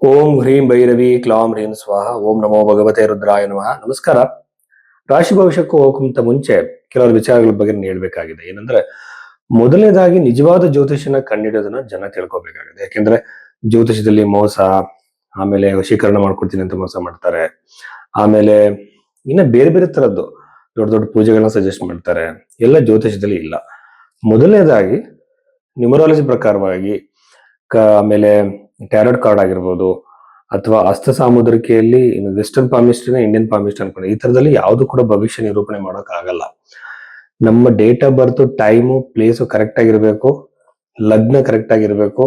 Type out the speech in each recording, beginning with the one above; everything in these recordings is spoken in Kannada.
ಓಂ ಹ್ರೀಂ ಭೈರವಿ ಕ್ಲಾಂ ಹ್ರೀಂ ಸ್ವಾಹ ಓಂ ನಮೋ ಭಗವತೆ ರುದ್ರಾಯ ನಮಃ. ನಮಸ್ಕಾರ. ರಾಶಿ ಭವಿಷ್ಯಕ್ಕೂ ಹೋಗಕ್ಕಿಂತ ಮುಂಚೆ ಕೆಲವರು ವಿಚಾರಗಳ ಬಗ್ಗೆ ಹೇಳ್ಬೇಕಾಗಿದೆ. ಏನಂದ್ರೆ, ಮೊದಲನೇದಾಗಿ ನಿಜವಾದ ಜ್ಯೋತಿಷನ ಕಂಡಿಡೋದನ್ನ ಜನ ತಿಳ್ಕೊಬೇಕಾಗಿದೆ. ಯಾಕೆಂದ್ರೆ ಜ್ಯೋತಿಷದಲ್ಲಿ ಮೋಸ, ಆಮೇಲೆ ವಶೀಕರಣ ಮಾಡ್ಕೊಡ್ತೀನಿ ಅಂತ ಮೋಸ ಮಾಡ್ತಾರೆ. ಆಮೇಲೆ ಇನ್ನ ಬೇರೆ ಬೇರೆ ತರದ್ದು ದೊಡ್ಡ ದೊಡ್ಡ ಪೂಜೆಗಳನ್ನ ಸಜೆಸ್ಟ್ ಮಾಡ್ತಾರೆ. ಎಲ್ಲ ಜ್ಯೋತಿಷದಲ್ಲಿ ಇಲ್ಲ. ಮೊದಲನೇದಾಗಿ ನ್ಯೂಮರಾಲಜಿ ಪ್ರಕಾರವಾಗಿ ಆಮೇಲೆ ಟ್ಯಾರೋಟ್ ಕಾರ್ಡ್ ಆಗಿರ್ಬೋದು, ಅಥವಾ ಹಸ್ತ ಸಾಮುದ್ರಿಕೆಯಲ್ಲಿ ವೆಸ್ಟರ್ನ್ ಪಾಮಿಸ್ಟ್ರಿನ ಇಂಡಿಯನ್ ಪಾಮಿಸ್ಟ್ ಅನ್ಕೊಂಡು ಈ ತರದಲ್ಲಿ ಯಾವ್ದು ಕೂಡ ಭವಿಷ್ಯ ನಿರೂಪಣೆ ಮಾಡೋಕ್ ಆಗಲ್ಲ. ನಮ್ಮ date of birth, time, place correct ಆಗಿರ್ಬೇಕು, ಲಗ್ನ ಕರೆಕ್ಟ್ ಆಗಿರ್ಬೇಕು.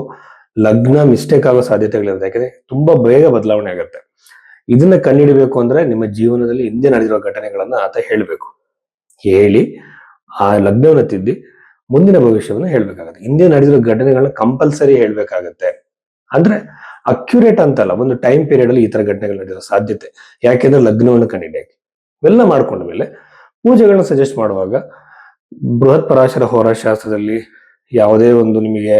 ಲಗ್ನ ಮಿಸ್ಟೇಕ್ ಆಗೋ ಸಾಧ್ಯತೆಗಳಿರುತ್ತೆ, ಯಾಕಂದ್ರೆ ತುಂಬಾ ಬೇಗ ಬದಲಾವಣೆ ಆಗುತ್ತೆ. ಇದನ್ನ ಕಂಡುಹಿಡಬೇಕು ಅಂದ್ರೆ ನಿಮ್ಮ ಜೀವನದಲ್ಲಿ ಹಿಂದೆ ನಡೆದಿರೋ ಘಟನೆಗಳನ್ನ ಆತ ಹೇಳ್ಬೇಕು. ಹೇಳಿ ಆ ಲಗ್ನವನ್ನ ತಿದ್ದಿ ಮುಂದಿನ ಭವಿಷ್ಯವನ್ನು ಹೇಳ್ಬೇಕಾಗತ್ತೆ. ಹಿಂದೆ ನಡೆದಿರೋ ಘಟನೆಗಳನ್ನ ಕಂಪಲ್ಸರಿ ಹೇಳ್ಬೇಕಾಗತ್ತೆ. ಅಂದ್ರೆ ಅಕ್ಯುರೇಟ್ ಅಂತಲ್ಲ, ಒಂದು ಟೈಮ್ ಪೀರಿಯಡ್ ಅಲ್ಲಿ ಈ ತರ ಘಟನೆಗಳು ನಡೆದಿರೋ ಸಾಧ್ಯತೆ. ಯಾಕೆಂದ್ರೆ ಲಗ್ನವನ್ನು ಕಂಡಿಡಿಯಾಗಿ ಇವೆಲ್ಲ ಮಾಡ್ಕೊಂಡ ಮೇಲೆ ಪೂಜೆಗಳನ್ನ ಸಜೆಸ್ಟ್ ಮಾಡುವಾಗ ಬೃಹತ್ ಪರಾಶರ ಹೋರಾಶಾಸ್ತ್ರದಲ್ಲಿ ಯಾವುದೇ ಒಂದು ನಿಮಗೆ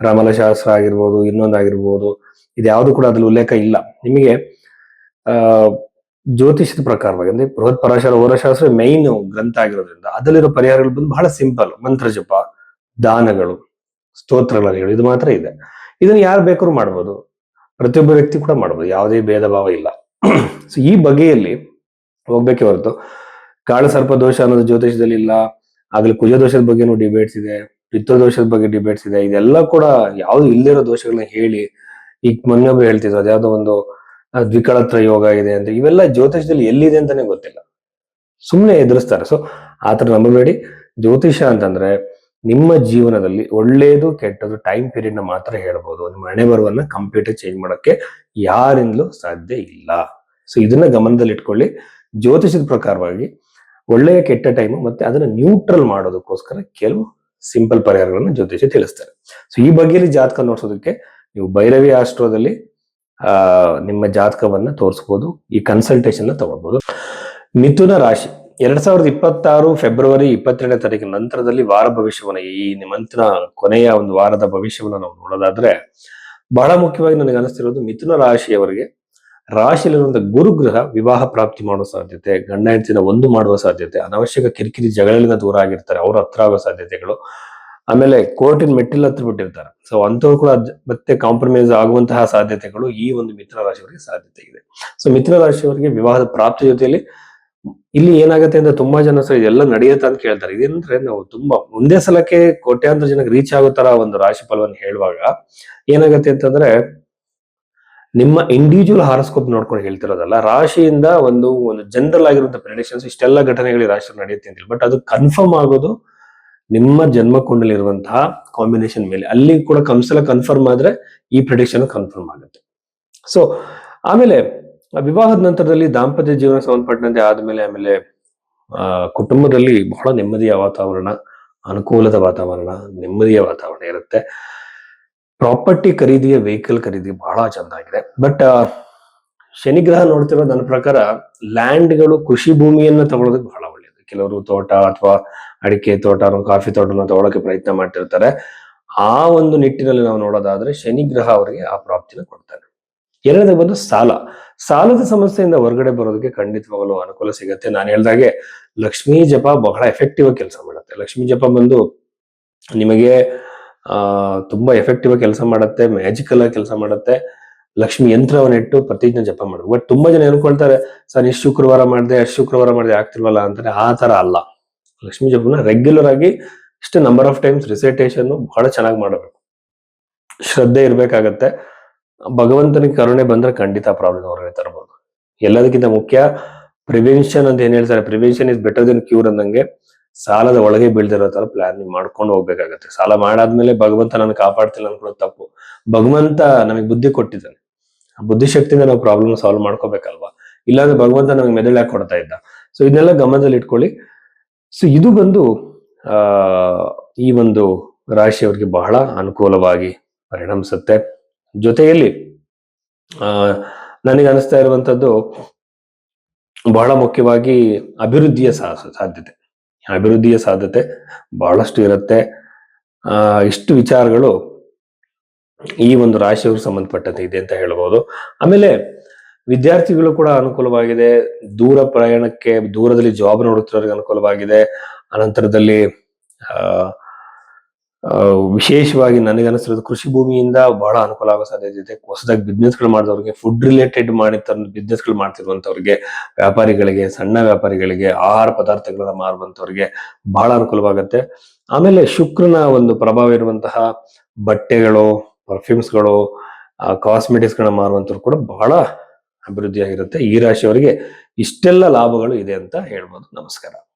ರಮಲಶಾಸ್ತ್ರ ಆಗಿರ್ಬೋದು, ಇನ್ನೊಂದಾಗಿರ್ಬೋದು, ಇದ್ಯಾವುದು ಕೂಡ ಅದ್ರಲ್ಲಿ ಉಲ್ಲೇಖ ಇಲ್ಲ. ನಿಮಗೆ ಆ ಜ್ಯೋತಿಷದ ಪ್ರಕಾರವಾಗಿ ಅಂದ್ರೆ ಬೃಹತ್ ಪರಾಶರ ಹೋರಾಶಾಸ್ತ್ರ ಮೈನ್ ಗ್ರಂಥ ಆಗಿರೋದ್ರಿಂದ ಅದರಲ್ಲಿರೋ ಪರಿಹಾರಗಳು ಬಂದು ಬಹಳ ಸಿಂಪಲ್. ಮಂತ್ರ ಜಪ, ದಾನಗಳು, ಸ್ತೋತ್ರಗಳು, ಇದು ಮಾತ್ರ ಇದೆ. ಇದನ್ನ ಯಾರು ಬೇಕಾದ್ರೂ ಮಾಡ್ಬೋದು, ಪ್ರತಿಯೊಬ್ಬ ವ್ಯಕ್ತಿ ಕೂಡ ಮಾಡ್ಬೋದು, ಯಾವುದೇ ಭೇದ ಭಾವ ಇಲ್ಲ. ಸೊ ಈ ಬಗೆಯಲ್ಲಿ ಹೋಗ್ಬೇಕೆ ಹೊರತು ಕಾಳ ಸರ್ಪ ದೋಷ ಅನ್ನೋದು ಜ್ಯೋತಿಷದಲ್ಲಿ ಇಲ್ಲ. ಆಗ್ಲಿ ಕುಜ ದೋಷದ ಬಗ್ಗೆನೂ ಡಿಬೇಟ್ಸ್ ಇದೆ, ಪಿತೃದೋಷದ ಬಗ್ಗೆ ಡಿಬೇಟ್ಸ್ ಇದೆ. ಇದೆಲ್ಲ ಕೂಡ ಯಾವ್ದು ಇಲ್ಲಿರೋ ದೋಷಗಳನ್ನ ಹೇಳಿ, ಈಗ ಮೊನ್ನೊಬ್ಬರು ಹೇಳ್ತಿದ್ರು ಅದ್ಯಾವುದೋ ಒಂದು ದ್ವಿಕಳತ್ರ ಯೋಗ ಇದೆ ಅಂತ. ಇವೆಲ್ಲ ಜ್ಯೋತಿಷದಲ್ಲಿ ಎಲ್ಲಿದೆ ಅಂತಾನೆ ಗೊತ್ತಿಲ್ಲ, ಸುಮ್ಮನೆ ಎದುರಿಸ್ತಾರೆ. ಸೊ ಆತರ ನಂಬಬೇಡಿ. ಜ್ಯೋತಿಷ ಅಂತಂದ್ರೆ ನಿಮ್ಮ ಜೀವನದಲ್ಲಿ ಒಳ್ಳೇದು ಕೆಟ್ಟದ್ದು ಟೈಮ್ ಪೀರಿಯಡ್ ನ ಮಾತ್ರ ಹೇಳ್ಬೋದು. ನಿಮ್ಮ ಹಣೆ ಬರವನ್ನ ಕಂಪ್ಯೂಟರ್ ಚೇಂಜ್ ಮಾಡಕ್ಕೆ ಯಾರಿಂದಲೂ ಸಾಧ್ಯ ಇಲ್ಲ. ಸೊ ಇದನ್ನ ಗಮನದಲ್ಲಿ ಇಟ್ಕೊಳ್ಳಿ. ಜ್ಯೋತಿಷದ ಪ್ರಕಾರವಾಗಿ ಒಳ್ಳೆಯ ಕೆಟ್ಟ ಟೈಮು ಮತ್ತೆ ಅದನ್ನ ನ್ಯೂಟ್ರಲ್ ಮಾಡೋದಕ್ಕೋಸ್ಕರ ಕೆಲವು ಸಿಂಪಲ್ ಪರಿಹಾರಗಳನ್ನು ಜ್ಯೋತಿಷ ತಿಳಿಸ್ತಾರೆ. ಸೊ ಈ ಬಗ್ಗೆಯಲ್ಲಿ ಜಾತಕ ನೋಡ್ಸೋದಕ್ಕೆ ನೀವು ಭೈರವಿ ಆಸ್ಟ್ರೋದಲ್ಲಿ ನಿಮ್ಮ ಜಾತಕವನ್ನ ತೋರಿಸಬಹುದು. ಈ ಕನ್ಸಲ್ಟೇಷನ್ ತಗೊಳ್ಬಹುದು. ಮಿಥುನ ರಾಶಿ 2026 ಫೆಬ್ರವರಿ 22ನೇ ತಾರೀಕಿನ ನಂತರದಲ್ಲಿ ವಾರ ಭವಿಷ್ಯವನ್ನ, ಈ ಮಂತ್ನ ಕೊನೆಯ ಒಂದು ವಾರದ ಭವಿಷ್ಯವನ್ನ ನಾವು ನೋಡೋದಾದ್ರೆ, ಬಹಳ ಮುಖ್ಯವಾಗಿ ನನಗೆ ಅನಿಸ್ತಿರೋದು ಮಿಥುನ ರಾಶಿಯವರಿಗೆ ರಾಶಿಯಲ್ಲಿರುವಂತ ಗುರುಗ್ರಹ ವಿವಾಹ ಪ್ರಾಪ್ತಿ ಮಾಡುವ ಸಾಧ್ಯತೆ, ಗಂಡ ಹೆಂಡತಿನ ಒಂದು ಮಾಡುವ ಸಾಧ್ಯತೆ, ಅನವಶ್ಯಕ ಕಿರಿಕಿರಿ ಜಗಳಿಂದ ದೂರ ಆಗಿರ್ತಾರೆ, ಅವ್ರ ಹತ್ರ ಆಗೋ ಸಾಧ್ಯತೆಗಳು, ಆಮೇಲೆ ಕೋರ್ಟಿನ ಮೆಟ್ಟಿಲ್ ಹತ್ರ ಬಿಟ್ಟಿರ್ತಾರೆ. ಸೊ ಅಂತವ್ರು ಕೂಡ ಮತ್ತೆ ಕಾಂಪ್ರಮೈಸ್ ಆಗುವಂತಹ ಸಾಧ್ಯತೆಗಳು ಈ ಒಂದು ಮಿಥುನ ರಾಶಿಯವರಿಗೆ ಸಾಧ್ಯತೆ ಇದೆ. ಸೊ ಮಿಥುನ ರಾಶಿಯವರಿಗೆ ವಿವಾಹದ ಪ್ರಾಪ್ತಿ ಜೊತೆಯಲ್ಲಿ ಇಲ್ಲಿ ಏನಾಗುತ್ತೆ ಅಂದ್ರೆ, ತುಂಬಾ ಜನ ಸರ್ ಇದೆಲ್ಲ ನಡೆಯುತ್ತೆ ಅಂತ ಕೇಳ್ತಾರೆ. ಇದೇನಂದ್ರೆ, ನಾವು ತುಂಬಾ ಒಂದೇ ಸಲಕ್ಕೆ ಕೋಟ್ಯಾಂತರ ಜನಕ್ಕೆ ರೀಚ್ ಆಗೋ ತರ ಒಂದು ರಾಶಿ ಫಲವನ್ನು ಹೇಳುವಾಗ ಏನಾಗುತ್ತೆ ಅಂತಂದ್ರೆ, ನಿಮ್ಮ ಇಂಡಿವಿಜುವಲ್ ಹಾರೋಸ್ಕೋಪ್ ನೋಡ್ಕೊಂಡು ಹೇಳ್ತಿರೋದಲ್ಲ, ರಾಶಿಯಿಂದ ಒಂದು ಜನರಲ್ ಆಗಿರುವಂತ ಪ್ರೆಡಿಕ್ಷನ್ಸ್, ಇಷ್ಟೆಲ್ಲ ಘಟನೆಗಳು ರಾಶಿ ನಡೆಯುತ್ತೆ ಅಂತಿಲ್ಲ. ಬಟ್ ಅದು ಕನ್ಫರ್ಮ್ ಆಗೋದು ನಿಮ್ಮ ಜನ್ಮ ಕುಂಡಲಿರುವಂತಹ ಕಾಂಬಿನೇಷನ್ ಮೇಲೆ. ಅಲ್ಲಿ ಕೂಡ ಕಂಸಲ ಕನ್ಫರ್ಮ್ ಆದ್ರೆ ಈ ಪ್ರೆಡಿಕ್ಷನ್ ಕನ್ಫರ್ಮ್ ಆಗುತ್ತೆ. ಸೊ ಆಮೇಲೆ ವಿವಾಹದ ನಂತರದಲ್ಲಿ ದಾಂಪತ್ಯ ಜೀವನ ಸಂಬಂಧಪಟ್ಟಂತೆ ಆಮೇಲೆ ಕುಟುಂಬದಲ್ಲಿ ಬಹಳ ನೆಮ್ಮದಿಯ ವಾತಾವರಣ, ಅನುಕೂಲದ ವಾತಾವರಣ, ನೆಮ್ಮದಿಯ ವಾತಾವರಣ ಇರುತ್ತೆ. ಪ್ರಾಪರ್ಟಿ ಖರೀದಿಯ ವೆಹಿಕಲ್ ಖರೀದಿ ಬಹಳ ಚೆನ್ನಾಗಿದೆ. ಬಟ್ ಶನಿಗ್ರಹ ನೋಡ್ತಿರೋ ನನ್ನ ಪ್ರಕಾರ ಲ್ಯಾಂಡ್ಗಳು, ಕೃಷಿ ಭೂಮಿಯನ್ನ ತಗೊಳ್ಳೋದಕ್ಕೆ ಬಹಳ ಒಳ್ಳೆಯದು. ಕೆಲವರು ತೋಟ ಅಥವಾ ಅಡಿಕೆ ತೋಟ, ಕಾಫಿ ತೋಟನ ತಗೊಳ್ಳೋಕೆ ಪ್ರಯತ್ನ ಮಾಡ್ತಿರ್ತಾರೆ. ಆ ಒಂದು ನಿಟ್ಟಿನಲ್ಲಿ ನಾವು ನೋಡೋದಾದ್ರೆ ಶನಿಗ್ರಹ ಅವರಿಗೆ ಆ ಪ್ರಾಪ್ತಿನ ಕೊಡ್ತಾನೆ. ಎರಡನೇ ಬಂದು ಸಾಲದ ಸಮಸ್ಯೆಯಿಂದ ಹೊರಗಡೆ ಬರೋದಕ್ಕೆ ಖಂಡಿತವಾಗಲೂ ಅನುಕೂಲ ಸಿಗುತ್ತೆ. ನಾನು ಹೇಳ್ದಾಗೆ ಲಕ್ಷ್ಮೀ ಜಪ ಬಹಳ ಎಫೆಕ್ಟಿವ್ ಆಗಿ ಕೆಲಸ ಮಾಡುತ್ತೆ. ಲಕ್ಷ್ಮೀ ಜಪ ಬಂದು ನಿಮಗೆ ತುಂಬಾ ಎಫೆಕ್ಟಿವ್ ಆಗಿ ಕೆಲಸ ಮಾಡುತ್ತೆ, ಮ್ಯಾಜಿಕಲ್ ಆಗಿ ಕೆಲಸ ಮಾಡುತ್ತೆ. ಲಕ್ಷ್ಮಿ ಯಂತ್ರವನ್ನ ಇಟ್ಟು ಪ್ರತಿಜ್ಞೆ ಜಪ ಮಾಡುದು. ಬಟ್ ತುಂಬಾ ಜನ ಅನ್ಕೊಳ್ತಾರೆ, ಸರ್ ಇಷ್ಟು ಶುಕ್ರವಾರ ಮಾಡಿದೆ ಆಗ್ತಿರ್ವಲ್ಲ ಅಂತಾರೆ. ಆ ತರ ಅಲ್ಲ. ಲಕ್ಷ್ಮೀ ಜಪನ ರೆಗ್ಯುಲರ್ ಆಗಿ ಇಷ್ಟು ನಂಬರ್ ಆಫ್ ಟೈಮ್ಸ್ ರಿಸೈಟೇಷನ್ ಬಹಳ ಚೆನ್ನಾಗಿ ಮಾಡಬೇಕು. ಶ್ರದ್ಧೆ ಇರ್ಬೇಕಾಗತ್ತೆ. ಭಗವಂತನಿಗೆ ಕರುಣೆ ಬಂದ್ರೆ ಖಂಡಿತ ಪ್ರಾಬ್ಲಮ್ ಹೊರಗೆ ತರಬಹುದು. ಎಲ್ಲದಕ್ಕಿಂತ ಮುಖ್ಯ ಪ್ರಿವೆನ್ಷನ್ ಅಂತ ಏನ್ ಹೇಳ್ತಾರೆ, prevention is better then cure ಅಂದಂಗೆ, ಸಾಲದ ಒಳಗೆ ಬೀಳ್ದಿರೋ ತರ ಪ್ಲಾನ್ ಮಾಡ್ಕೊಂಡು ಹೋಗ್ಬೇಕಾಗತ್ತೆ. ಸಾಲ ಮಾಡಾದ್ಮೇಲೆ ಭಗವಂತ ನಾನು ಕಾಪಾಡ್ತಿಲ್ಲ ಅನ್ಕೊಳ್ಳೋದು ತಪ್ಪು. ಭಗವಂತ ನಮಗೆ ಬುದ್ಧಿ ಕೊಟ್ಟಿದ್ದಾನೆ, ಆ ಬುದ್ಧಿಶಕ್ತಿಯಿಂದ ನಾವು ಪ್ರಾಬ್ಲಮ್ ಸಾಲ್ವ್ ಮಾಡ್ಕೋಬೇಕಲ್ವಾ. ಇಲ್ಲಾಂದ್ರೆ ಭಗವಂತ ನಮಗೆ ಮೆದುಳು ಕೊಡ್ತಾ ಇದ್ದ. ಸೊ ಇದನ್ನೆಲ್ಲ ಗಮನದಲ್ಲಿ ಇಟ್ಕೊಳ್ಳಿ. ಸೊ ಇದು ಬಂದು ಈ ಒಂದು ರಾಶಿಯವರಿಗೆ ಬಹಳ ಅನುಕೂಲವಾಗಿ ಪರಿಣಮಿಸುತ್ತೆ. ಜೊತೆಯಲ್ಲಿ ನನಗೆ ಅನಿಸ್ತಾ ಇರುವಂತದ್ದು ಬಹಳ ಮುಖ್ಯವಾಗಿ ಅಭಿವೃದ್ಧಿಯ ಸಾಧ್ಯತೆ ಬಹಳಷ್ಟು ಇರುತ್ತೆ. ಇಷ್ಟು ವಿಚಾರಗಳು ಈ ಒಂದು ರಾಶಿಯವ್ರಿಗೆ ಸಂಬಂಧಪಟ್ಟಂತೆ ಇದೆ ಅಂತ ಹೇಳ್ಬೋದು. ಆಮೇಲೆ ವಿದ್ಯಾರ್ಥಿಗಳು ಕೂಡ ಅನುಕೂಲವಾಗಿದೆ. ದೂರ ಪ್ರಯಾಣಕ್ಕೆ, ದೂರದಲ್ಲಿ ಜಾಬ್ ನೋಡುತ್ತಿರೋರಿಗೆ ಅನುಕೂಲವಾಗಿದೆ. ಅನಂತರದಲ್ಲಿ ಆ ವಿಶೇಷವಾಗಿ ನನಗನ್ನಿಸಿರೋದು ಕೃಷಿ ಭೂಮಿಯಿಂದ ಬಹಳ ಅನುಕೂಲ ಆಗೋ ಸಾಧ್ಯತೆ ಇದೆ. ಹೊಸದಾಗಿ ಬಿಸ್ನೆಸ್ಗಳು ಮಾಡಿದವ್ರಿಗೆ, ಫುಡ್ ರಿಲೇಟೆಡ್ ಬಿಸ್ನೆಸ್ಗಳು ಮಾಡ್ತಿರುವಂತವ್ರಿಗೆ, ವ್ಯಾಪಾರಿಗಳಿಗೆ, ಸಣ್ಣ ವ್ಯಾಪಾರಿಗಳಿಗೆ, ಆಹಾರ ಪದಾರ್ಥಗಳನ್ನ ಮಾರುವಂತವ್ರಿಗೆ ಬಹಳ ಅನುಕೂಲವಾಗುತ್ತೆ. ಆಮೇಲೆ ಶುಕ್ರನ ಒಂದು ಪ್ರಭಾವ ಇರುವಂತಹ ಬಟ್ಟೆಗಳು, ಪರ್ಫ್ಯೂಮ್ಸ್ಗಳು, ಕಾಸ್ಮೆಟಿಕ್ಸ್ ಗಳನ್ನ ಮಾರುವಂತವ್ರು ಕೂಡ ಬಹಳ ಅಭಿವೃದ್ಧಿಯಾಗಿರುತ್ತೆ. ಈ ರಾಶಿಯವರಿಗೆ ಇಷ್ಟೆಲ್ಲ ಲಾಭಗಳು ಇದೆ ಅಂತ ಹೇಳ್ಬೋದು. ನಮಸ್ಕಾರ.